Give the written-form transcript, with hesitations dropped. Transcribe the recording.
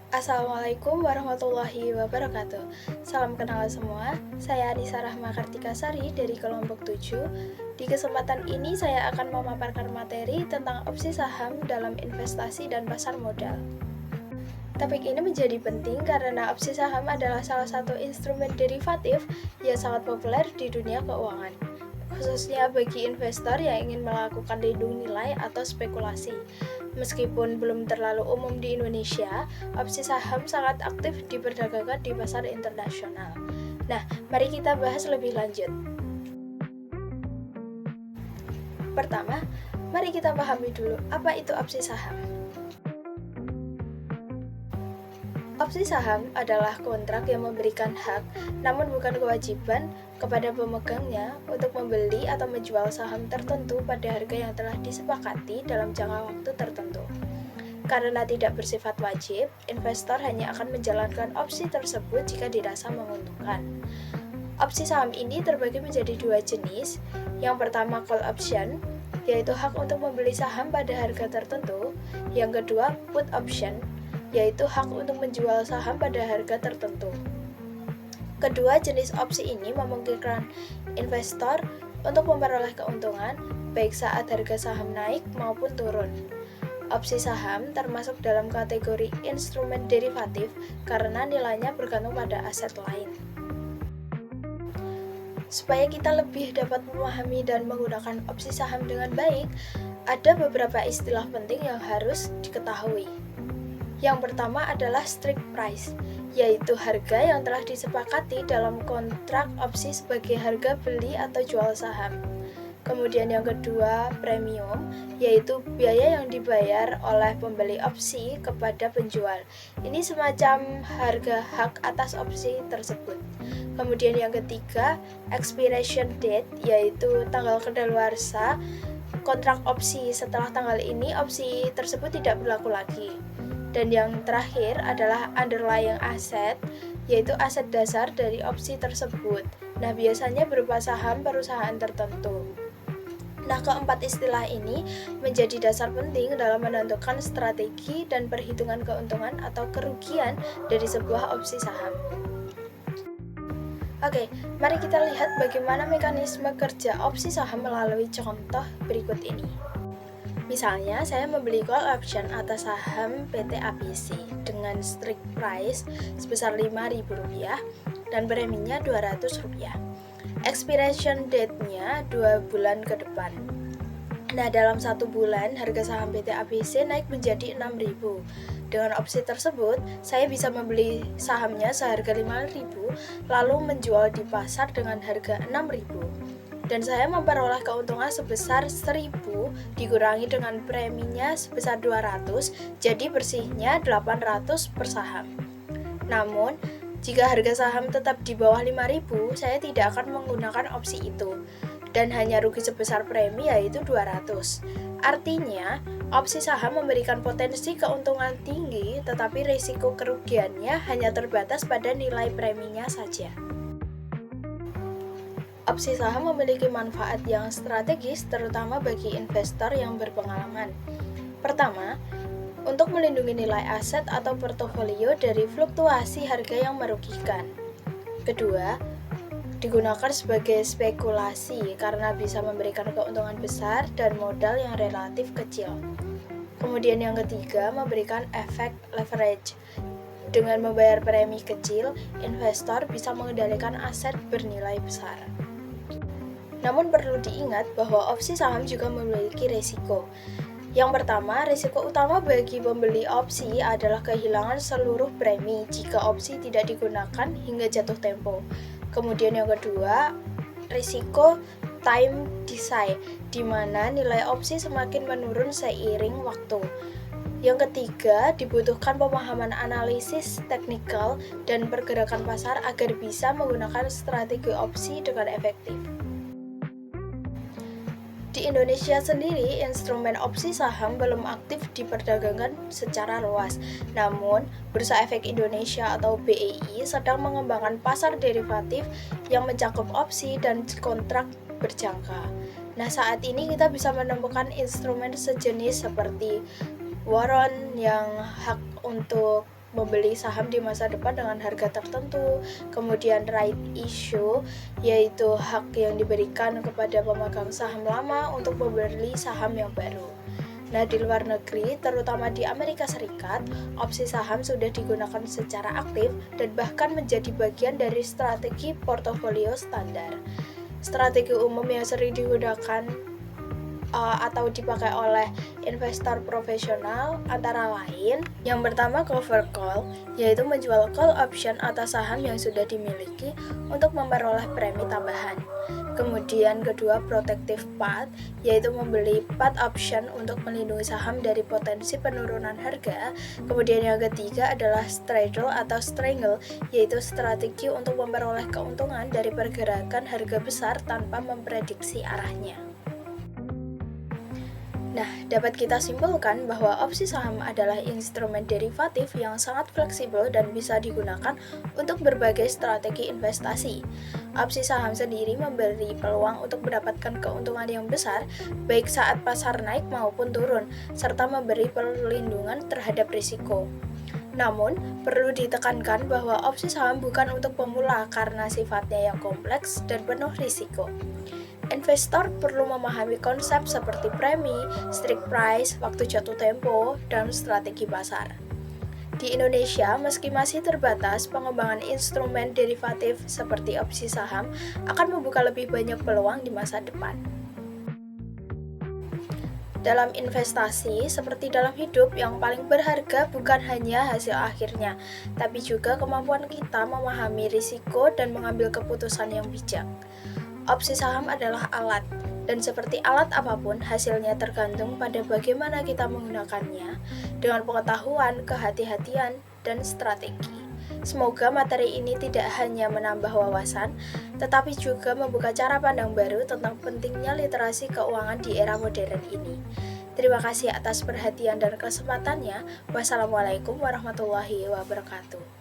Assalamualaikum warahmatullahi wabarakatuh. Salam kenal semua, saya Anissa Rahma Kartika Sari dari kelompok 7. Di kesempatan ini saya akan memaparkan materi tentang opsi saham dalam investasi dan pasar modal. Topik ini menjadi penting karena opsi saham adalah salah satu instrumen derivatif yang sangat populer di dunia keuangan, khususnya bagi investor yang ingin melakukan lindung nilai atau spekulasi. Meskipun belum terlalu umum di Indonesia, opsi saham sangat aktif diperdagangkan di pasar internasional. Nah, mari kita bahas lebih lanjut. Pertama, mari kita pahami dulu apa itu opsi saham. Opsi saham adalah kontrak yang memberikan hak, namun bukan kewajiban, kepada pemegangnya untuk membeli atau menjual saham tertentu pada harga yang telah disepakati dalam jangka waktu tertentu. Karena tidak bersifat wajib, investor hanya akan menjalankan opsi tersebut jika dirasa menguntungkan. Opsi saham ini terbagi menjadi dua jenis. Yang pertama call option, yaitu hak untuk membeli saham pada harga tertentu. Yang kedua put option, yaitu hak untuk menjual saham pada harga tertentu. Kedua jenis opsi ini memungkinkan investor untuk memperoleh keuntungan baik saat harga saham naik maupun turun. Opsi saham termasuk dalam kategori instrumen derivatif karena nilainya bergantung pada aset lain. Supaya kita lebih dapat memahami dan menggunakan opsi saham dengan baik, ada beberapa istilah penting yang harus diketahui. Yang pertama adalah strike price, yaitu harga yang telah disepakati dalam kontrak opsi sebagai harga beli atau jual saham. Kemudian yang kedua, premium, yaitu biaya yang dibayar oleh pembeli opsi kepada penjual. Ini semacam harga hak atas opsi tersebut. Kemudian yang ketiga, expiration date, yaitu tanggal kedaluarsa kontrak opsi. Setelah tanggal ini, opsi tersebut tidak berlaku lagi. Dan yang terakhir adalah underlying asset, yaitu aset dasar dari opsi tersebut. Nah, biasanya berupa saham perusahaan tertentu. Nah, keempat istilah ini menjadi dasar penting dalam menentukan strategi dan perhitungan keuntungan atau kerugian dari sebuah opsi saham. Oke, mari kita lihat bagaimana mekanisme kerja opsi saham melalui contoh berikut ini. Misalnya, saya membeli call option atas saham PT APC dengan strike price sebesar Rp5.000 dan preminya Rp200. Expiration date-nya 2 bulan ke depan. Nah, dalam 1 bulan, harga saham PT APC naik menjadi Rp6.000. Dengan opsi tersebut, saya bisa membeli sahamnya seharga Rp5.000, lalu menjual di pasar dengan harga Rp6.000. Dan saya memperoleh keuntungan sebesar 1.000 dikurangi dengan preminya sebesar 200, jadi bersihnya 800 per saham. Namun, jika harga saham tetap di bawah 5.000, saya tidak akan menggunakan opsi itu dan hanya rugi sebesar premi yaitu 200. Artinya, opsi saham memberikan potensi keuntungan tinggi, tetapi risiko kerugiannya hanya terbatas pada nilai preminya saja. Opsi saham memiliki manfaat yang strategis terutama bagi investor yang berpengalaman. Pertama, untuk melindungi nilai aset atau portofolio dari fluktuasi harga yang merugikan. Kedua, digunakan sebagai spekulasi karena bisa memberikan keuntungan besar dan modal yang relatif kecil. Kemudian yang ketiga, memberikan efek leverage. Dengan membayar premi kecil, investor bisa mengendalikan aset bernilai besar. Namun perlu diingat bahwa opsi saham juga memiliki risiko. Yang pertama, risiko utama bagi pembeli opsi adalah kehilangan seluruh premi jika opsi tidak digunakan hingga jatuh tempo. Kemudian yang kedua, risiko time decay, di mana nilai opsi semakin menurun seiring waktu. Yang ketiga, dibutuhkan pemahaman analisis teknikal dan pergerakan pasar agar bisa menggunakan strategi opsi dengan efektif. Di Indonesia sendiri, instrumen opsi saham belum aktif diperdagangkan secara luas. Namun, Bursa Efek Indonesia atau BEI sedang mengembangkan pasar derivatif yang mencakup opsi dan kontrak berjangka. Nah, saat ini kita bisa menemukan instrumen sejenis seperti warrant yang hak untuk membeli saham di masa depan dengan harga tertentu. Kemudian right issue, yaitu hak yang diberikan kepada pemegang saham lama untuk membeli saham yang baru. Nah, di luar negeri, terutama di Amerika Serikat, opsi saham sudah digunakan secara aktif dan bahkan menjadi bagian dari strategi portofolio standar. Strategi umum yang sering digunakan atau dipakai oleh investor profesional antara lain, yang pertama cover call, yaitu menjual call option atas saham yang sudah dimiliki untuk memperoleh premi tambahan. Kemudian kedua protective put, yaitu membeli put option untuk melindungi saham dari potensi penurunan harga. Kemudian yang ketiga adalah straddle atau strangle, yaitu strategi untuk memperoleh keuntungan dari pergerakan harga besar tanpa memprediksi arahnya. Nah, dapat kita simpulkan bahwa opsi saham adalah instrumen derivatif yang sangat fleksibel dan bisa digunakan untuk berbagai strategi investasi. Opsi saham sendiri memberi peluang untuk mendapatkan keuntungan yang besar, baik saat pasar naik maupun turun, serta memberi perlindungan terhadap risiko. Namun, perlu ditekankan bahwa opsi saham bukan untuk pemula karena sifatnya yang kompleks dan penuh risiko. Investor perlu memahami konsep seperti premi, strike price, waktu jatuh tempo, dan strategi pasar. Di Indonesia, meski masih terbatas, pengembangan instrumen derivatif seperti opsi saham akan membuka lebih banyak peluang di masa depan. Dalam investasi, seperti dalam hidup, yang paling berharga bukan hanya hasil akhirnya, tapi juga kemampuan kita memahami risiko dan mengambil keputusan yang bijak. Opsi saham adalah alat, dan seperti alat apapun, hasilnya tergantung pada bagaimana kita menggunakannya dengan pengetahuan, kehati-hatian, dan strategi. Semoga materi ini tidak hanya menambah wawasan, tetapi juga membuka cara pandang baru tentang pentingnya literasi keuangan di era modern ini. Terima kasih atas perhatian dan kesempatannya. Wassalamualaikum warahmatullahi wabarakatuh.